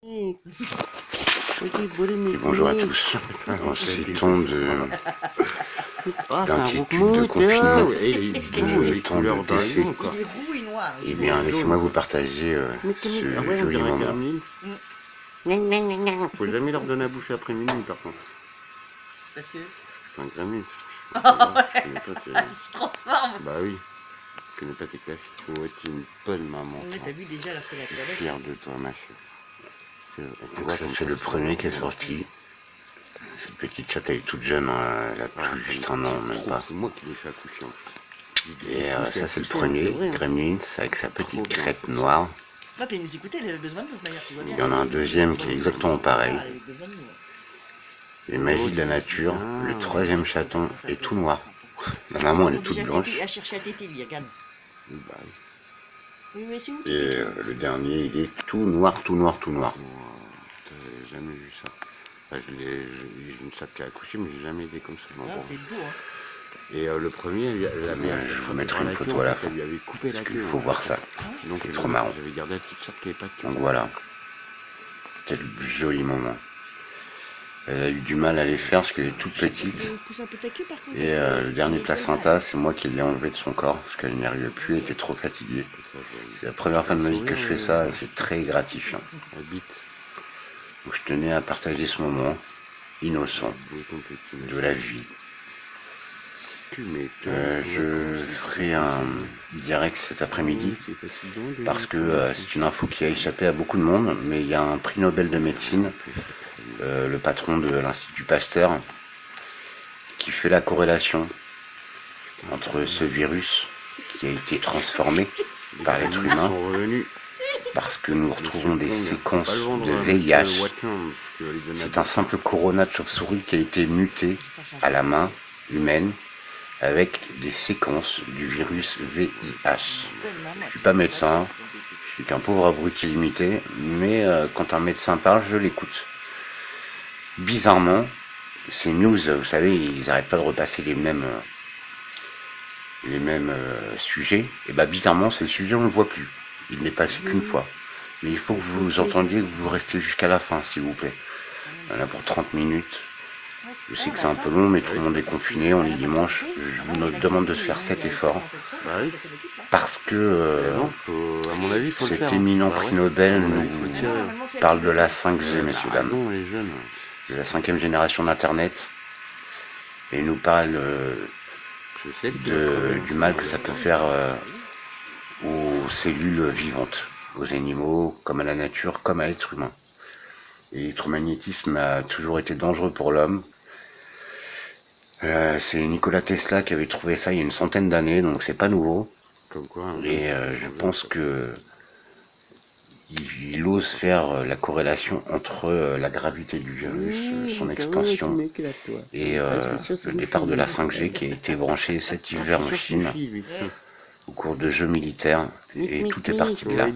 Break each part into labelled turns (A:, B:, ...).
A: Et bonjour à tous. En ces temps d'inquiétude, de confinement, de temps de décès, eh bien laissez-moi vous partager ce joli moment.
B: Faut jamais leur donner à bouffer après minuit par contre.
C: Parce que.
B: C'est un gremlin.
C: Oh ouais. Je transforme.
B: Bah oui. Je connais pas tes classiques. Faut être une bonne maman.
C: Mais t'as vu déjà la fenêtre avec.
B: Fier de toi ma chérie.
A: Donc ça c'est le premier qui est sorti. Cette petite chatte elle est toute jeune, hein, elle a tout juste un an, même pas.
B: C'est moi qui l'ai fait accoucher en plus.
A: Et ça c'est le premier, Gremlins, avec sa petite crête noire.
C: Non, puis elle nous écoutait, elle avait besoin de notre manière, tu vois bien.
A: Il y en a un deuxième qui est exactement pareil.
C: Elle avait besoin de nous.
A: Les magies de la nature, le troisième chaton est tout noir. La maman elle est toute blanche.
C: Elle cherchait à téter, lui, regarde.
B: Bah oui.
C: Oui, mais c'est où
A: Et le dernier il est tout noir, tout noir, tout noir.
B: T'as jamais vu ça. Enfin, j'ai une chatte qui a accouché, mais j'ai jamais été comme ça.
C: Ah, c'est beau, hein.
B: Et le premier, la mère,
A: Je vous mettrai une photo à la fin.
B: Elle lui avait coupé la queue.
A: Il faut voir ça.
B: Donc
A: C'est trop marrant.
B: J'avais gardé la petite chatte qui avait pas de queue.
A: Donc voilà. Quel joli moment. Elle a eu du mal à les faire parce qu'elle est toute petite.
C: Pousse un peu ta queue, par contre.
A: Et le dernier placenta, c'est moi qui l'ai enlevé de son corps parce qu'elle n'y arrivait plus, elle était trop fatiguée. C'est la première fois de ma vie que je fais ça et c'est très gratifiant.
B: Elle bite.
A: Donc je tenais à partager ce moment innocent de la vie. Je ferai un direct cet après-midi parce que c'est une info qui a échappé à beaucoup de monde, mais il y a un prix Nobel de médecine, le patron de l'Institut Pasteur, qui fait la corrélation entre ce virus qui a été transformé par l'être humain, parce que nous retrouvons des séquences de VIH. C'est un simple corona de chauve-souris qui a été muté à la main humaine avec des séquences du virus VIH. Je suis pas médecin, je suis qu'un pauvre abruti limité, mais quand un médecin parle, je l'écoute. Bizarrement, ces news, vous savez, ils n'arrêtent pas de repasser les mêmes sujets, et bah bizarrement, ces sujets on ne le voit plus. Il n'est passé qu'une fois. Mais il faut que vous entendiez, que vous restiez jusqu'à la fin, s'il vous plaît. Voilà pour 30 minutes. Je sais que c'est un peu long, mais tout le monde est confiné, on est dimanche. Je vous demande de faire cet effort. Parce que cet éminent prix Nobel nous parle de la 5G, messieurs, dames. De la 5e génération d'Internet. Et nous parle du mal que ça peut faire aux cellules vivantes, aux animaux, comme à la nature, comme à l'être humain. Et l'électromagnétisme a toujours été dangereux pour l'homme. C'est Nikola Tesla qui avait trouvé ça il y a une centaine d'années, donc c'est pas nouveau. Et je pense que il ose faire la corrélation entre la gravité du virus, son expansion, et le départ de la 5G qui a été branché cet hiver en Chine au cours de jeux militaires, et tout est parti de là.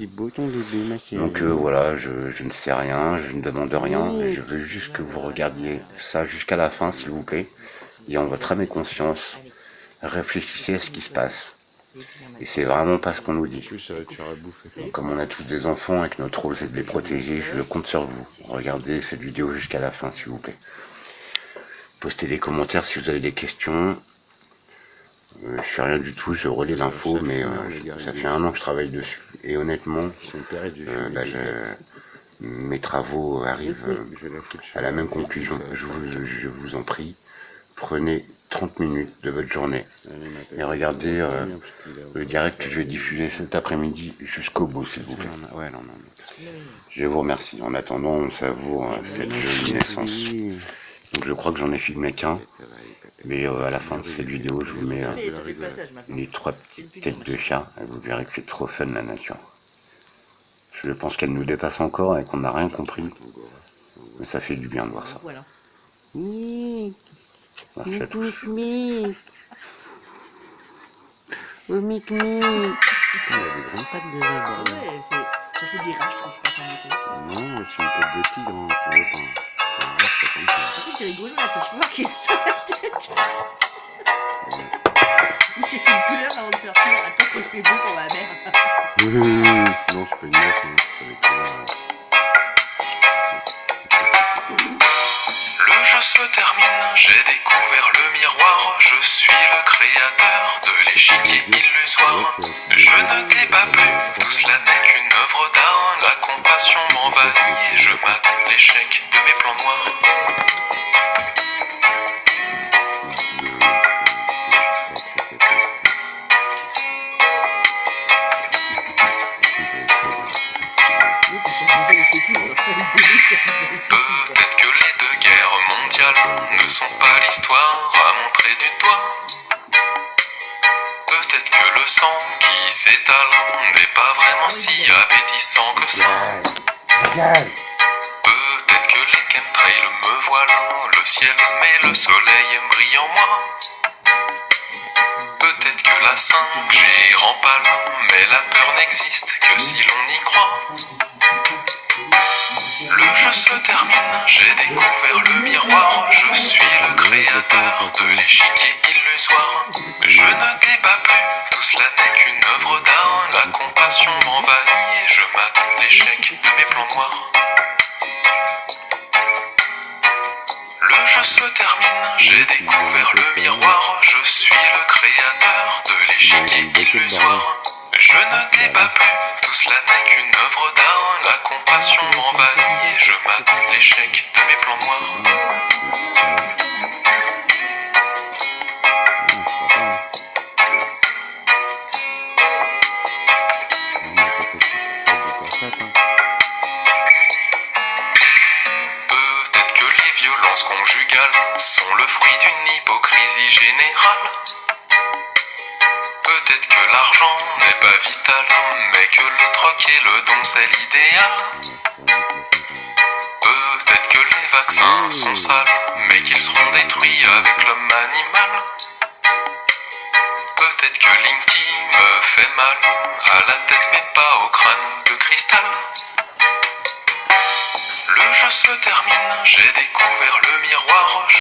A: Donc voilà, je ne sais rien, je ne demande rien, je veux juste que vous regardiez ça jusqu'à la fin, s'il vous plaît, et en votre âme et conscience, réfléchissez à ce qui se passe. Et c'est vraiment pas ce qu'on nous dit. Donc, comme on a tous des enfants et que notre rôle c'est de les protéger, je compte sur vous. Regardez cette vidéo jusqu'à la fin, s'il vous plaît. Postez des commentaires si vous avez des questions. Je suis rien du tout, je relais l'info, mais ça fait 1 an que je travaille dessus. Et honnêtement, mes travaux arrivent à la même conclusion. Je vous en prie, prenez 30 minutes de votre journée et regardez le direct que je vais diffuser cet après-midi jusqu'au bout, s'il vous plaît. Je vous remercie. En attendant, on savoure cette jolie naissance. Donc je crois que j'en ai filmé qu'un, mais à la fin de cette vidéo, je vous mets les 3 petites têtes de chat. Vous verrez que c'est trop fun, la nature. Je pense qu'elle nous dépasse encore et qu'on n'a rien compris. Mais ça fait du bien de voir ça. Merci à tous.
B: Il a des grandes pattes de zèbre.
C: Ça fait des rats, je trouve pas ça.
B: Non, c'est une tête de tigre, hein, tu vois pas.
C: C'est rigolo la tache noire qui est sur la tête. Il s'est fait une couleur avant de sortir. Attends, c'est plus beau pour ma mère.
B: Non, c'est pas une meuf, c'est pas des couleurs.
D: j'ai découvert le miroir. Je suis le créateur de l'échiquier illusoire. Je ne débat plus, tout cela n'est qu'une œuvre d'art. La compassion m'envahit et je mate l'échec de mes plans noirs. Peut-être que les deux guerres mondiales ne sont pas l'histoire à montrer du doigt. Peut-être que le sang qui s'étale n'est pas vraiment si appétissant que ça. Peut-être que les chemtrails me voilent le ciel, mais le soleil brille en moi. Peut-être que la 5G rend pâle, mais la peur n'existe que si l'on y croit. Le jeu se termine, j'ai découvert le miroir. Je suis le créateur de l'échiquier illusoire. Je ne débat plus, tout cela n'est qu'une œuvre d'art. La compassion m'envahit et je mate l'échec de mes plans noirs. Le jeu se termine, j'ai découvert le miroir. Je suis le créateur de l'échiquier illusoire. Je ne débat plus, tout cela n'est qu'une œuvre d'art. La compassion m'envahit et je mate l'échec de mes plans noirs. Peut-être que les violences conjugales sont le fruit d'une hypocrisie générale. Peut-être que l'argent n'est pas vital, mais que le troc et le don c'est l'idéal. Peut-être que les vaccins sont sales, mais qu'ils seront détruits avec l'homme animal. Peut-être que Linky me fait mal, à la tête mais pas au crâne de cristal. Le jeu se termine, j'ai découvert le miroir.